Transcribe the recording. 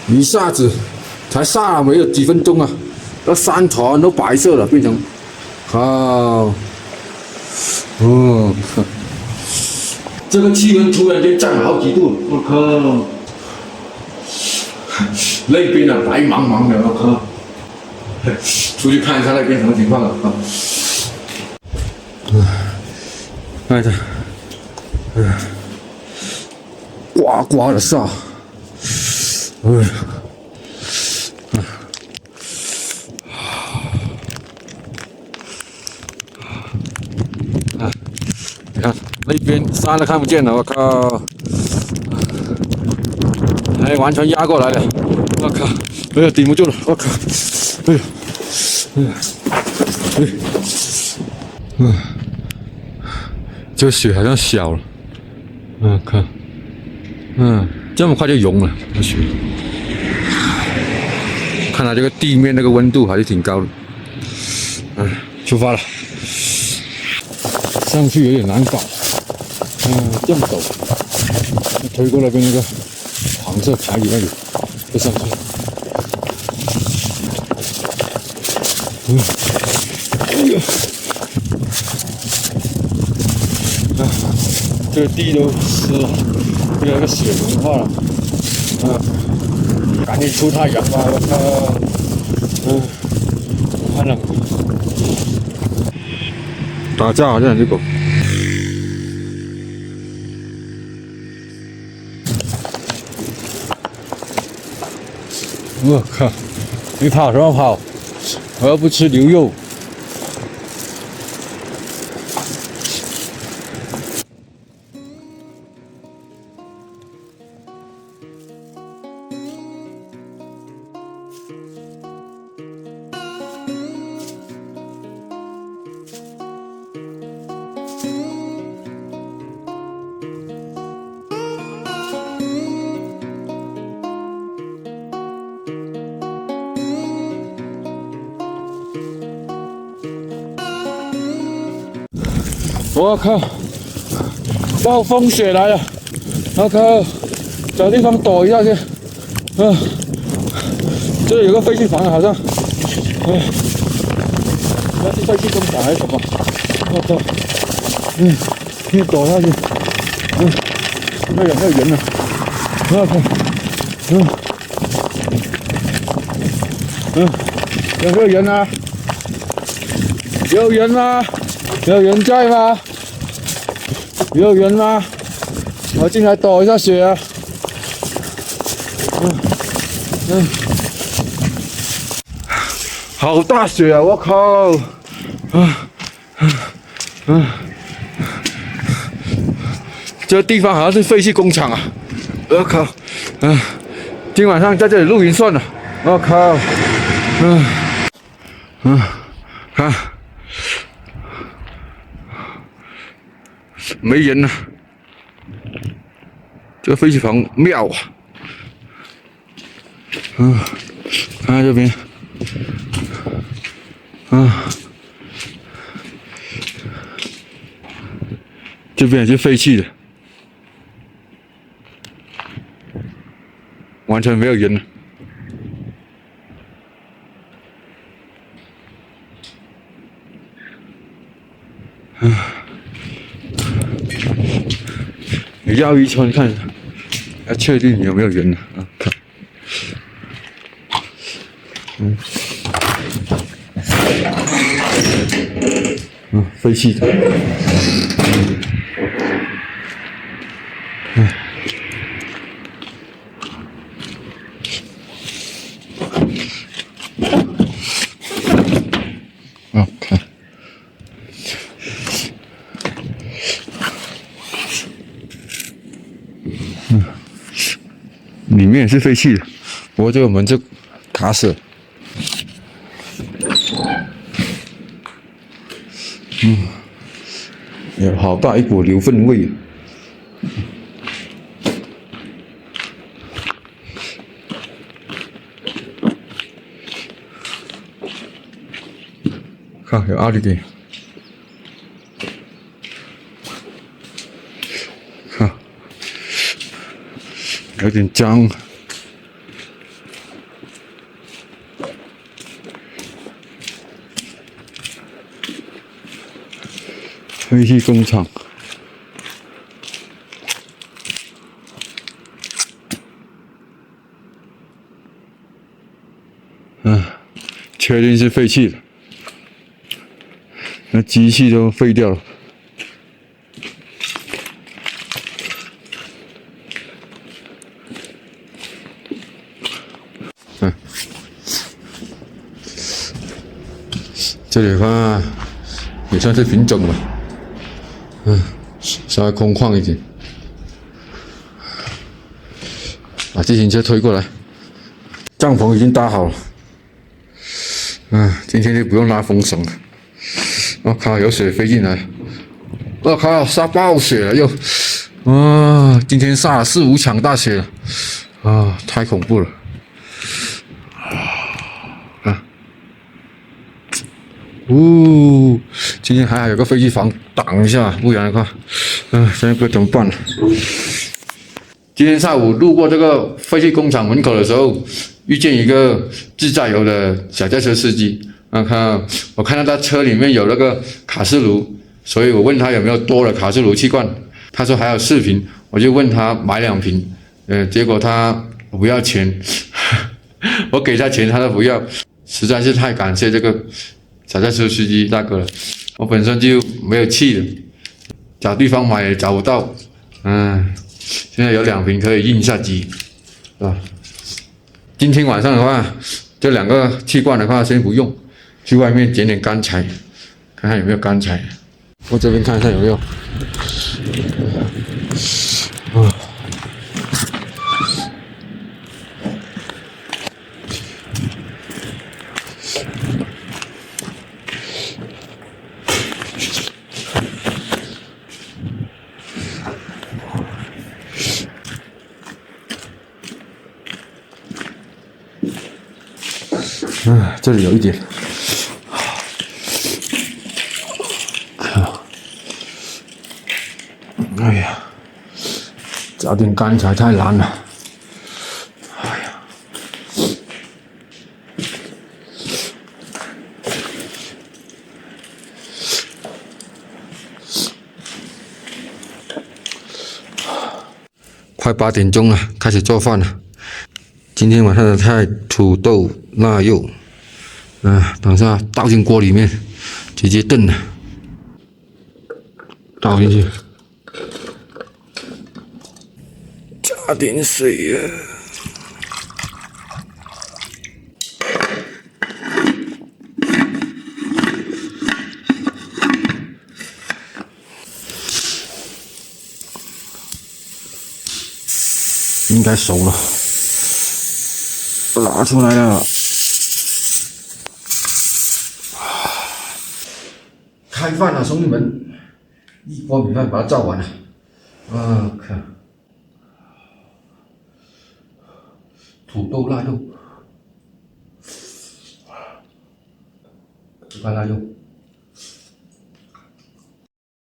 一下子才下了没有几分钟啊，那山团都白色了，变成，这个气温突然间降了好几度，我靠！那边啊，白茫茫的，我靠！出去看一下那边什么情况啊？看一下，呱呱的下，你看那边山都看不见了，我靠！哎，完全压过来了，我靠！哎呀，顶不住了，我靠！哎呀，这个雪好像小了，看，这么快就融了，这雪。看来这个地面那个温度还是挺高的。出发了，上去有点难搞，这么陡，推过那边那个黄色牌里那里，就上去。这个地都湿了，被那个雪融化了。赶紧出太阳吧！我靠，看了，打架好像两只狗。我靠，你跑什么跑？我又不吃牛肉。我靠！暴风雪来了！我靠！找地方躲一下先。这里有个废弃房好像。那是废弃工厂还是什么？我靠！你躲下去。那有没有人呢？我靠！有没有人啊？有人吗？有人在吗？有人吗？我进来躲一下雪啊！好大雪啊！我靠！这个地方好像是废弃工厂啊！我靠！今晚上在这里露营算了。我靠！看。没人了，这个废弃房妙啊！看看这边，这边也是废弃的，完全没有人了。你绕一圈看，要确定有没有人呢？看，废弃的，看。里面也是废弃的，不过这个门就卡死了。有好大一股硫粪味。看，有阿里给。有点脏。废弃工厂。确定是废弃的，那机器都废掉了。这里的话也算是平整吧，稍微空旷一点。把自行车推过来，帐篷已经搭好了。今天就不用拉风绳了。我靠，有水飞进来！我靠，下暴雪了又！今天下了4、5场大雪了，太恐怖了！今天还好有个废弃房挡一下，不然的话，现在不知道怎么办了。今天下午路过这个废弃工厂门口的时候，遇见一个自驾游的小轿车司机。我看到他车里面有那个卡式炉，所以我问他有没有多的卡式炉气罐，他说还有4瓶，我就问他买2瓶，结果他不要钱，我给他钱他都不要，实在是太感谢这个小轿车司机大哥了。我本身就没有气的，找地方买也找不到，现在有2瓶可以应一下急，是吧？今天晚上的话，这2个气罐的话先不用，去外面捡点干柴，看看有没有干柴。我这边看一下有没有。这里有一点。哎呀，找点干柴太难了。哎呀，快8点钟了，开始做饭了。今天晚上的菜土豆腊肉，等下倒进锅里面，直接炖了，倒进去，加点水啊。应该熟了。拿出来了，开饭了，兄弟们！一锅米饭把它造完了。看，土豆腊肉，这块腊肉。